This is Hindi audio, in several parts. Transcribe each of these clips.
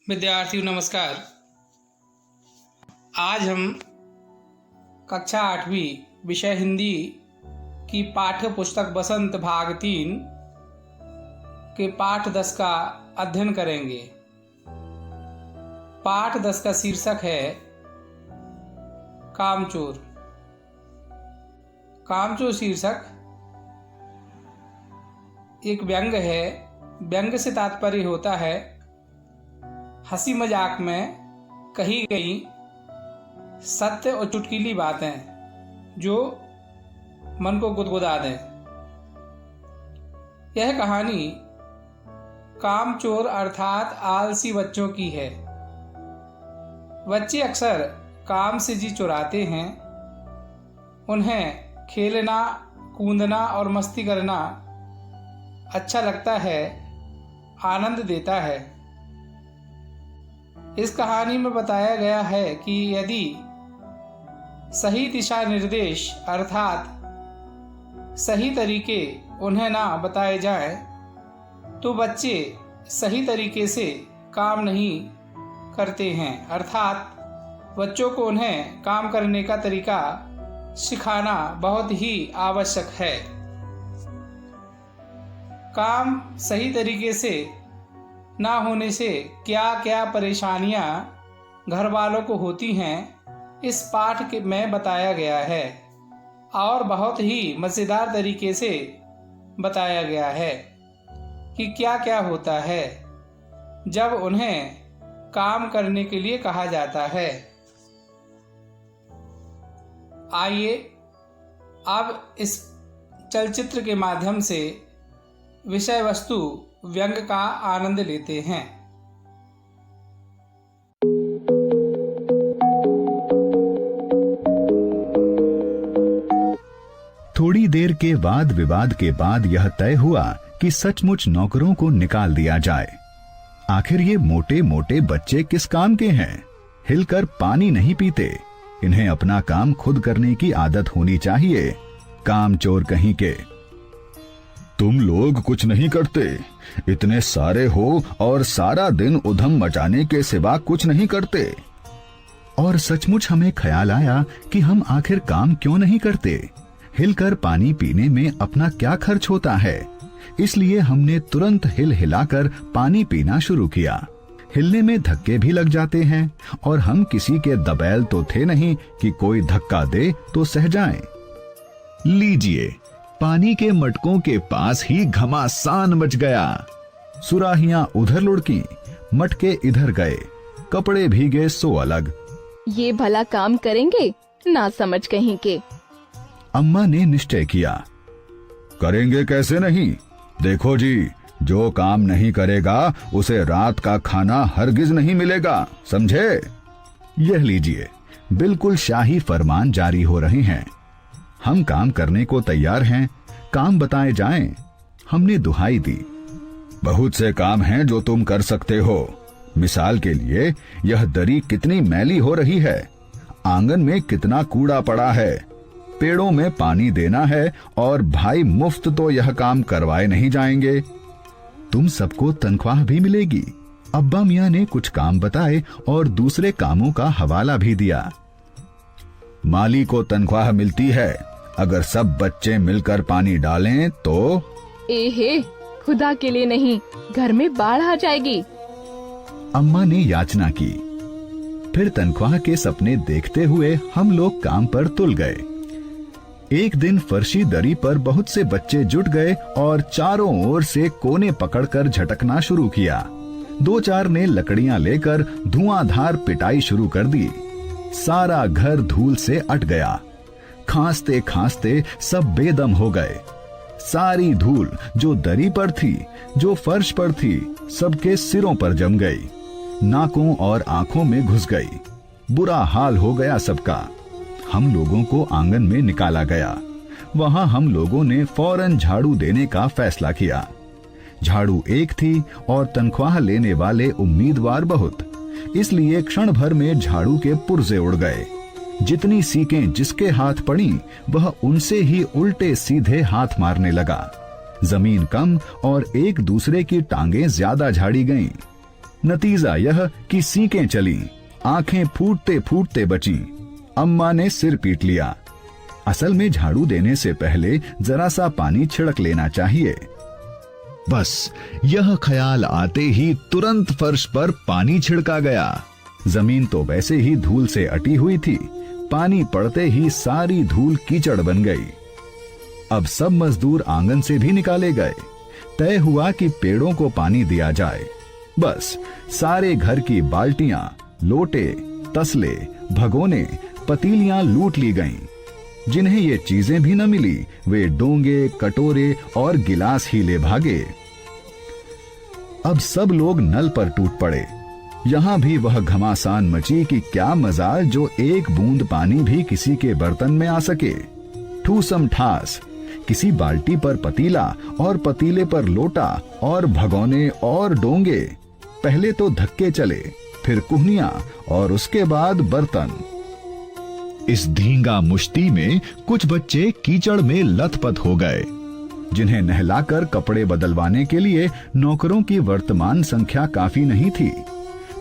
विद्यार्थियों नमस्कार। आज हम कक्षा 8वीं विषय हिंदी की पाठ्य पुस्तक बसंत भाग 3 के पाठ 10 का अध्ययन करेंगे। पाठ 10 का शीर्षक है कामचोर। कामचोर शीर्षक एक व्यंग है। व्यंग से तात्पर्य होता है हंसी मजाक में कही गई सत्य और चुटकीली बातें जो मन को गुदगुदा दें। यह कहानी कामचोर अर्थात आलसी बच्चों की है। बच्चे अक्सर काम से जी चुराते हैं। उन्हें खेलना, कूदना और मस्ती करना अच्छा लगता है, आनंद देता है। इस कहानी में बताया गया है कि यदि सही दिशा निर्देश अर्थात सही तरीके उन्हें ना बताए जाएं, तो बच्चे सही तरीके से काम नहीं करते हैं। अर्थात बच्चों को उन्हें काम करने का तरीका सिखाना बहुत ही आवश्यक है। काम सही तरीके से ना होने से क्या क्या परेशानियां घर वालों को होती हैं, इस पाठ में बताया गया है और बहुत ही मज़ेदार तरीके से बताया गया है कि क्या क्या होता है जब उन्हें काम करने के लिए कहा जाता है। आइए अब इस चलचित्र के माध्यम से विषय वस्तु व्यंग का आनंद लेते हैं। थोड़ी देर के वाद विवाद के बाद यह तय हुआ कि सचमुच नौकरों को निकाल दिया जाए। आखिर ये मोटे मोटे बच्चे किस काम के हैं? हिलकर पानी नहीं पीते। इन्हें अपना काम खुद करने की आदत होनी चाहिए। कामचोर कहीं के। तुम लोग कुछ नहीं करते, इतने सारे हो और सारा दिन उधम मचाने के सिवा कुछ नहीं करते। और सचमुच हमें ख्याल आया कि हम आखिर काम क्यों नहीं करते। हिलकर पानी पीने में अपना क्या खर्च होता है, इसलिए हमने तुरंत हिल हिलाकर पानी पीना शुरू किया। हिलने में धक्के भी लग जाते हैं और हम किसी के दबैल तो थे नहीं कि कोई धक्का दे तो सह जाएं। लीजिए, पानी के मटकों के पास ही घमासान मच गया। सुराहियां उधर लुढ़की, मटके इधर गए, कपड़े भीगे सो अलग। ये भला काम करेंगे ना समझ कहीं के। अम्मा ने निश्चय किया। करेंगे कैसे नहीं? देखो जी, जो काम नहीं करेगा उसे रात का खाना हरगिज नहीं मिलेगा, समझे? यह लीजिए, बिल्कुल शाही फरमान जारी हो रहे हैं। हम काम करने को तैयार हैं, काम बताए जाएं। हमने दुहाई दी। बहुत से काम हैं जो तुम कर सकते हो। मिसाल के लिए, यह दरी कितनी मैली हो रही है, आंगन में कितना कूड़ा पड़ा है, पेड़ों में पानी देना है और भाई मुफ्त तो यह काम करवाए नहीं जाएंगे। तुम सबको तनख्वाह भी मिलेगी। अब्बा मियां ने कुछ काम बताए और दूसरे कामों का हवाला भी दिया। माली को तनख्वाह मिलती है, अगर सब बच्चे मिलकर पानी डालें तो। एहे, खुदा के लिए नहीं, घर में बाढ़ आ जाएगी। अम्मा ने याचना की। फिर तनख्वाह के सपने देखते हुए हम लोग काम पर तुल गए। एक दिन फर्शी दरी पर बहुत से बच्चे जुट गए और चारों ओर से कोने पकड़कर झटकना शुरू किया। दो चार ने लकड़ियां लेकर धुआंधार पिटाई शुरू कर दी। सारा घर धूल से अट गया। खांसते खांसते सब बेदम हो गए। सारी धूल जो दरी पर थी, जो फर्श पर थी, सबके सिरों पर जम गई, नाकों और आंखों में घुस गई। बुरा हाल हो गया सबका। हम लोगों को आंगन में निकाला गया। वहां हम लोगों ने फौरन झाड़ू देने का फैसला किया। झाड़ू एक थी और तनख्वाह लेने वाले उम्मीदवार बहुत, इसलिए क्षण भर में झाड़ू के पुर्जे उड़ गए। जितनी सीकें जिसके हाथ पड़ी, वह उनसे ही उल्टे सीधे हाथ मारने लगा। जमीन कम और एक दूसरे की टांगें ज्यादा झाड़ी गईं। नतीजा यह कि सीकें चली, आंखें फूटते फूटते बचीं। अम्मा ने सिर पीट लिया। असल में झाड़ू देने से पहले जरा सा पानी छिड़क लेना चाहिए। बस यह ख्याल आते ही तुरंत फर्श पर पानी छिड़का गया। जमीन तो वैसे ही धूल से अटी हुई थी, पानी पड़ते ही सारी धूल कीचड़ बन गई। अब सब मजदूर आंगन से भी निकाले गए। तय हुआ कि पेड़ों को पानी दिया जाए। बस सारे घर की बाल्टियां, लोटे, तसले, भगोने, पतीलियां लूट ली गईं। जिन्हें ये चीजें भी न मिली वे डोंगे, कटोरे और गिलास ही ले भागे। अब सब लोग नल पर टूट पड़े। यहां भी वह घमासान मची कि क्या मजाल जो एक बूंद पानी भी किसी के बर्तन में आ सके। ठूसम ठास, किसी बाल्टी पर पतीला और पतीले पर लोटा और भगोने और डोंगे। पहले तो धक्के चले, फिर कुहनियां और उसके बाद बर्तन। इस धींगा मुश्ती में कुछ बच्चे कीचड़ में लथपथ हो गए। जिन्हें नहलाकर कपड़े बदलवाने के लिए नौकरों की वर्तमान संख्या काफी नहीं थी।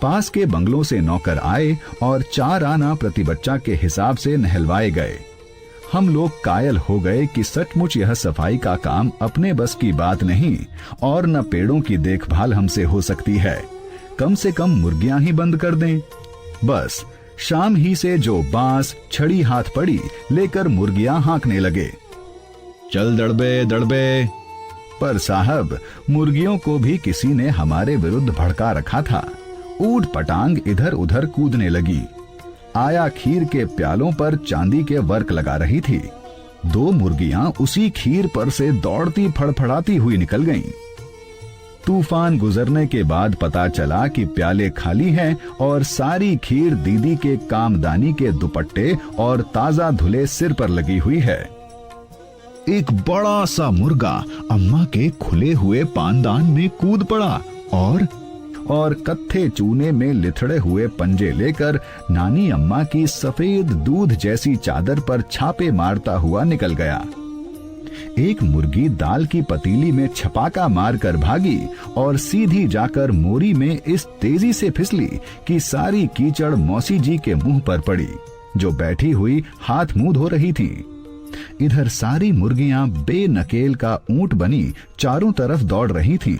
पास के बंगलों से नौकर आए और 4 आना प्रति बच्चा के हिसाब से नहलवाए गए। हम लोग कायल हो गए कि सचमुच यह सफाई का काम अपने बस की बात नहीं और न पेड़ों की देखभाल हमसे हो सकती है। कम से कम मुर्गियां ही बंद कर दें। बस शाम ही से जो बांस, छड़ी हाथ पड़ी लेकर मुर्गियां हाँकने लगे, चल दड़बे दड़बे। पर साहब, मुर्गियों को भी किसी ने हमारे विरुद्ध भड़का रखा था। ऊट पटांग इधर उधर कूदने लगी। आया खीर के प्यालों पर चांदी के वर्क लगा रही थी। 2 मुर्गियां उसी खीर पर से दौड़ती फड़फड़ाती हुई निकल गईं। तूफान गुजरने के बाद पता चला कि प्याले खाली हैं और सारी खीर दीदी के कामदानी के दुपट्टे और ताजा धुले सिर पर लगी हुई है। एक बड़ा सा मुर्गा अम्मा के खुले हुए पानदान में कूद पड़ा और कत्थे चूने में लिथड़े हुए पंजे लेकर नानी अम्मा की सफेद दूध जैसी चादर पर छापे मारता हुआ निकल गया। एक मुर्गी दाल की पतीली में छपाका मारकर भागी और सीधी जाकर मोरी में इस तेजी से फिसली कि सारी कीचड़ मौसी जी के मुंह पर पड़ी, जो बैठी हुई हाथ मुंह धो रही थी। इधर सारी मुर्गियां बेनकेल का ऊंट बनी चारों तरफ दौड़ रही थीं।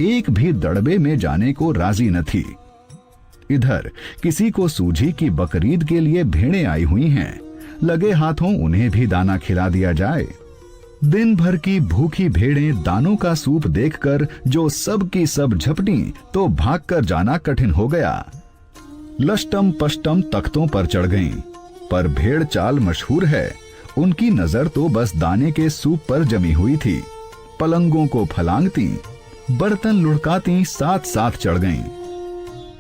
एक भी दड़बे में जाने को राजी न थी। इधर किसी को सूझी कि बकरीद के लिए भेड़ें आई हुई हैं, लगे हाथों उन्हें भी दाना खिला दिया जाए। दिन भर की भूखी भेड़ें दानों का सूप देखकर जो सब की सब झपटी तो भागकर जाना कठिन हो गया। लष्टम पष्टम तख्तों पर चढ़ गईं, पर भेड़ चाल मशहूर है। उनकी नजर तो बस दाने के सूप पर जमी हुई थी। पलंगों को फलांगती, बर्तन लुढ़काती साथ साथ चढ़ गईं।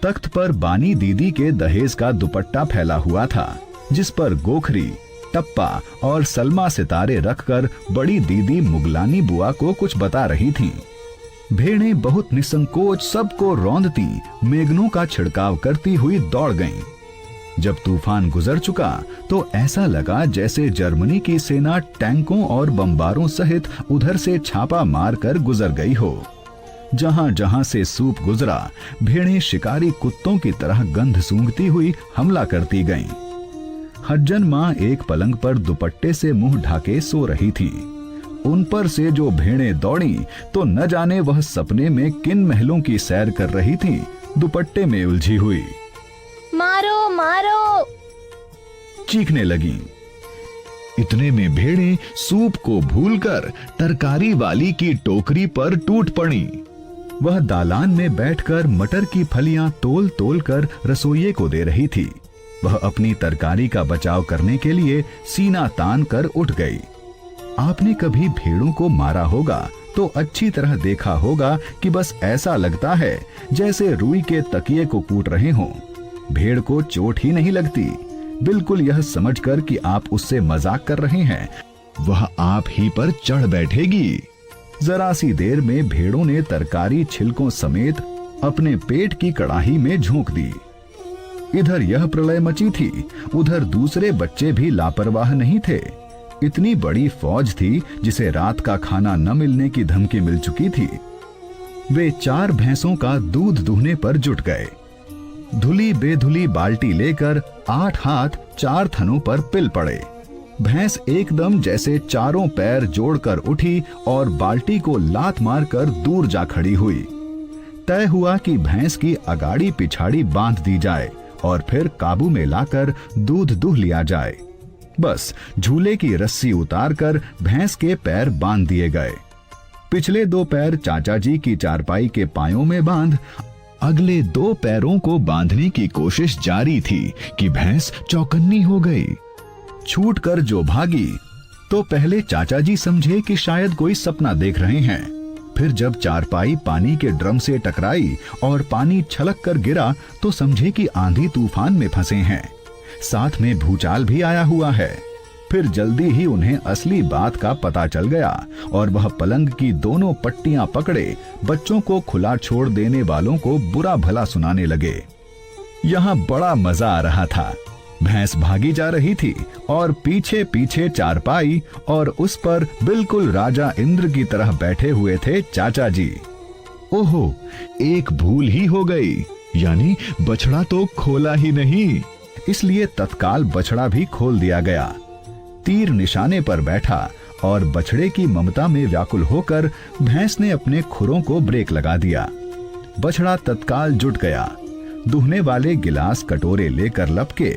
तख्त पर बानी दीदी के दहेज का दुपट्टा फैला हुआ था, जिस पर गोखरी, टप्पा और सलमा सितारे रखकर बड़ी दीदी मुगलानी बुआ को कुछ बता रही थीं। भेड़ें बहुत निसंकोच सबको रौंदती, मेघनों का छिड़काव करती हुई दौड़ गईं। जब तूफान गुजर चुका तो ऐसा लगा जैसे जर्मनी की सेना टैंकों और बमबारों सहित उधर से छापा मारकर गुजर गई हो। जहां जहां से सूप गुजरा, भेड़ें शिकारी कुत्तों की तरह गंध सूंघती हुई हमला करती गईं। हज्जन मां एक पलंग पर दुपट्टे से मुंह ढाके सो रही थी। उन पर से जो भेड़ें दौड़ी तो न जाने वह सपने में किन महलों की सैर कर रही थीं, दुपट्टे में उलझी हुई। मारो मारो, चीखने लगीं। इतने में भेड़ें सूप को भूलकर तरकारी वाली की टोकरी पर टूट पड़ी। वह दालान में बैठकर मटर की फलियां तोल तोल कर रसोइये को दे रही थी। वह अपनी तरकारी का बचाव करने के लिए सीना तान कर उठ गई। आपने कभी भेड़ों को मारा होगा तो अच्छी तरह देखा होगा कि बस ऐसा लगता है जैसे रुई के तकिए को कूट रहे हों। भेड़ को चोट ही नहीं लगती, बिल्कुल यह समझकर कि आप उससे मजाक कर रहे हैं, वह आप ही पर चढ़ बैठेगी। जरा सी देर में भेड़ों ने तरकारी छिलकों समेत अपने पेट की कड़ाही में झोंक दी। इधर यह प्रलय मची थी, उधर दूसरे बच्चे भी लापरवाह नहीं थे। इतनी बड़ी फौज थी जिसे रात का खाना न मिलने की धमकी मिल चुकी थी। वे 4 भैंसों का दूध दूहने पर जुट गए। धुली बेधुली बाल्टी लेकर 8 हाथ 4 थनों पर पिल पड़े। भैंस एकदम जैसे चारों पैर जोड़कर उठी और बाल्टी को लात मारकर दूर जा खड़ी हुई। तय हुआ कि भैंस की अगाड़ी पिछाड़ी बांध दी जाए और फिर काबू में लाकर दूध दूह लिया जाए। बस झूले की रस्सी उतारकर भैंस के पैर बांध दिए गए। पिछले 2 पैर चाचा जी की चारपाई के पायों में बांध अगले 2 पैरों को बांधने की कोशिश जारी थी कि भैंस चौकन्नी हो गई। छूट कर जो भागी तो पहले चाचा जी समझे कि शायद कोई सपना देख रहे हैं। फिर जब चारपाई पानी के ड्रम से टकराई और पानी छलक कर गिरा तो समझे कि आंधी तूफान में फंसे हैं, साथ में भूचाल भी आया हुआ है। फिर जल्दी ही उन्हें असली बात का पता चल गया और वह पलंग की दोनों पट्टियां पकड़े बच्चों को खुला छोड़ देने वालों को बुरा भला सुनाने लगे। यहाँ बड़ा मजा आ रहा था। भैंस भागी जा रही थी और पीछे पीछे चारपाई और उस पर बिल्कुल राजा इंद्र की तरह बैठे हुए थे चाचा जी। ओहो, एक भूल ही हो गई, यानी बछड़ा तो खोला ही नहीं, इसलिए तत्काल बछड़ा भी खोल दिया गया। तीर निशाने पर बैठा और बछड़े की ममता में व्याकुल होकर भैंस ने अपने खुरों को ब्रेक लगा दिया। बछड़ा तत्काल जुट गया। दूहने वाले गिलास कटोरे लेकर लपके,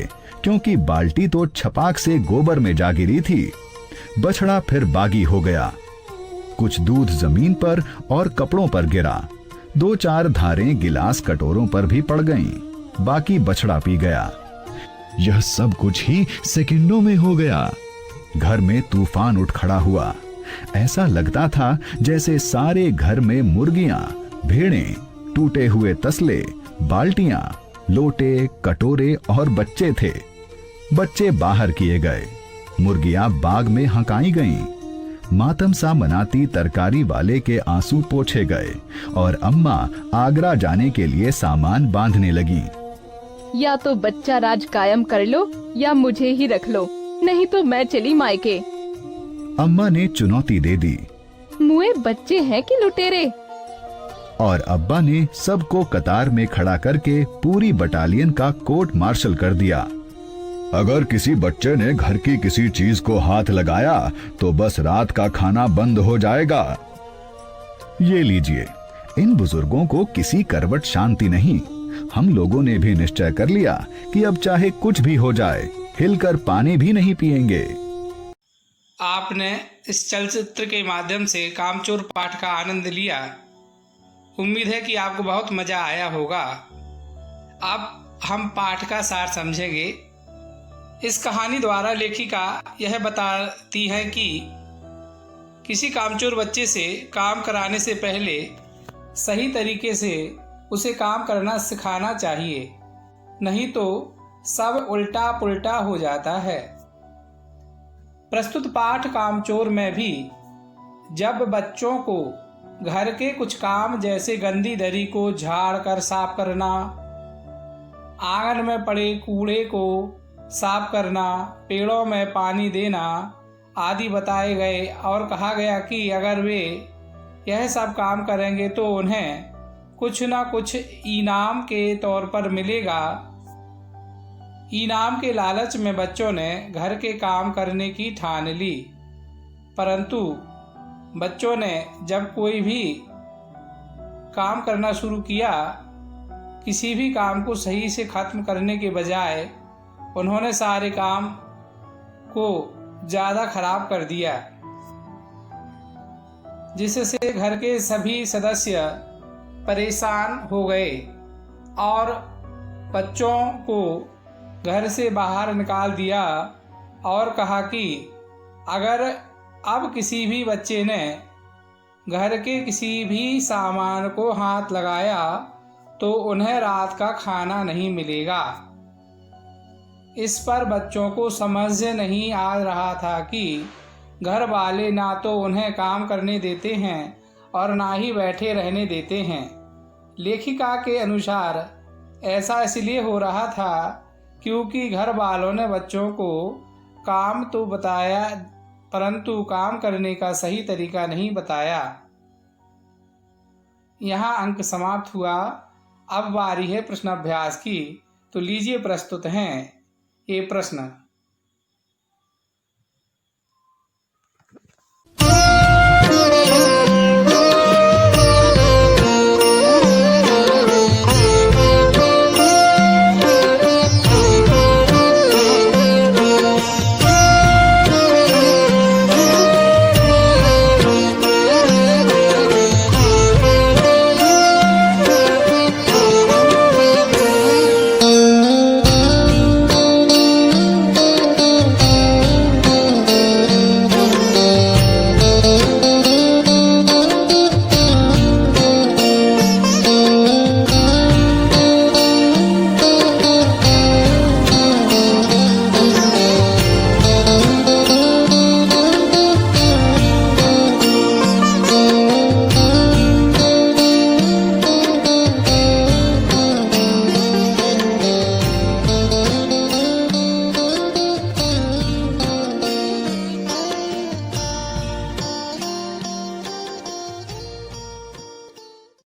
क्योंकि बाल्टी तो छपाक से गोबर में जा गिरी थी। बछड़ा फिर बागी हो गया। कुछ दूध जमीन पर और कपड़ों पर गिरा। 2-4 धारें गिलास कटोरों पर भी पड़ गईं। बाकी बछड़ा पी गया। यह सब कुछ ही सेकंडों में हो गया। घर में तूफान उठ खड़ा हुआ। ऐसा लगता था जैसे सारे घर में मुर्गियां, भेड़ें, टूटे हुए तसले, बाल्टियां, लोटे, कटोरे और बच्चे थे। बच्चे बाहर किए गए। मुर्गियां बाग में हंकाई गईं। मातम सा मनाती तरकारी वाले के आंसू पोंछे गए और अम्मा आगरा जाने के लिए सामान बांधने लगी। या तो बच्चा राज कायम कर लो या मुझे ही रख लो, नहीं तो मैं चली मायके। अम्मा ने चुनौती दे दी। मुए बच्चे हैं कि लुटेरे? और अब्बा ने सबको कतार में खड़ा करके पूरी बटालियन का कोर्ट मार्शल कर दिया। अगर किसी बच्चे ने घर की किसी चीज को हाथ लगाया तो बस रात का खाना बंद हो जाएगा। ये लीजिए, इन बुजुर्गों को किसी करवट शांति नहीं। हम लोगों ने भी निश्चय कर लिया कि अब चाहे कुछ भी हो जाए, हिलकर पानी भी नहीं पिएंगे। आपने इस चलचित्र के माध्यम से कामचोर पाठ का आनंद लिया। उम्मीद है कि आपको बहुत मजा आया होगा। अब हम पाठ का सार समझेंगे। इस कहानी द्वारा लेखिका यह बताती है कि किसी कामचोर बच्चे से काम कराने से पहले सही तरीके से उसे काम करना सिखाना चाहिए, नहीं तो सब उल्टा पुल्टा हो जाता है। प्रस्तुत पाठ कामचोर में भी जब बच्चों को घर के कुछ काम जैसे गंदी दरी को झाड़ कर साफ करना, आंगन में पड़े कूड़े को साफ करना, पेड़ों में पानी देना आदि बताए गए और कहा गया कि अगर वे यह सब काम करेंगे तो उन्हें कुछ ना कुछ इनाम के तौर पर मिलेगा। इनाम के लालच में बच्चों ने घर के काम करने की ठान ली, परंतु बच्चों ने जब कोई भी काम करना शुरू किया, किसी भी काम को सही से खत्म करने के बजाय उन्होंने सारे काम को ज़्यादा खराब कर दिया, जिससे घर के सभी सदस्य परेशान हो गए और बच्चों को घर से बाहर निकाल दिया और कहा कि अगर अब किसी भी बच्चे ने घर के किसी भी सामान को हाथ लगाया तो उन्हें रात का खाना नहीं मिलेगा। इस पर बच्चों को समझ नहीं आ रहा था कि घर वाले ना तो उन्हें काम करने देते हैं और ना ही बैठे रहने देते हैं। लेखिका के अनुसार ऐसा इसलिए हो रहा था क्योंकि घर वालों ने बच्चों को काम तो बताया, परंतु काम करने का सही तरीका नहीं बताया। यहाँ अंक समाप्त हुआ। अब बारी है प्रश्नाभ्यास की। तो लीजिए प्रस्तुत हैं ये प्रश्न।